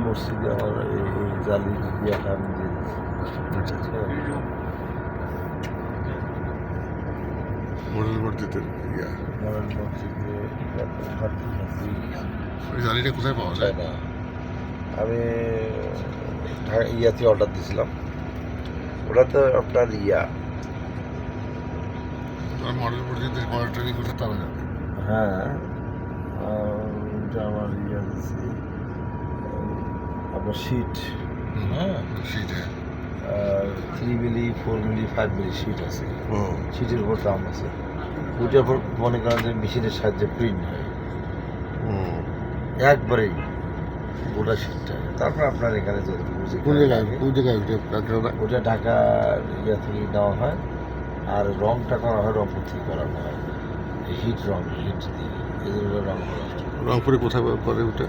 মসজিদে আমার এই জালি ইয়াটা আমি দিয়ে দিচ্ছি। আচ্ছা আচ্ছা মডেল মসজিদের ইয়া মডেল মসজিদে ওই জালিটা কোথায় পাওয়া যায়? না আমি ইয়াতে অর্ডার দিয়েছিলাম, ওটা তো আপনার ইয়া। মডেল মসজিদের মডেল ট্রেনিং করতে তারা যাবে। হ্যাঁ ওটা আমার ইয়া দিচ্ছি আপনার শিট। হ্যাঁ শীত, হ্যাঁ 3 মিলি 4 মিলি 5 মিলি শিট আছে, হুম শিটের উপর দাম আছে। ওইটার উপর মনে করেন যে মেশিনের সাহায্যে প্রিন্ট হয় হুম। একবারেই গোটা শিটটা। তারপর আপনার এখানে কোন জায়গায় ওটা ওটা ঢাকা ইয়া থেকে নেওয়া হয়, আর রংটা করা হয় রংপুর থেকে করানো হয়। হিট দিয়ে এগুলো রং করা হয়। রংপুরে কোথায় করে ওটা?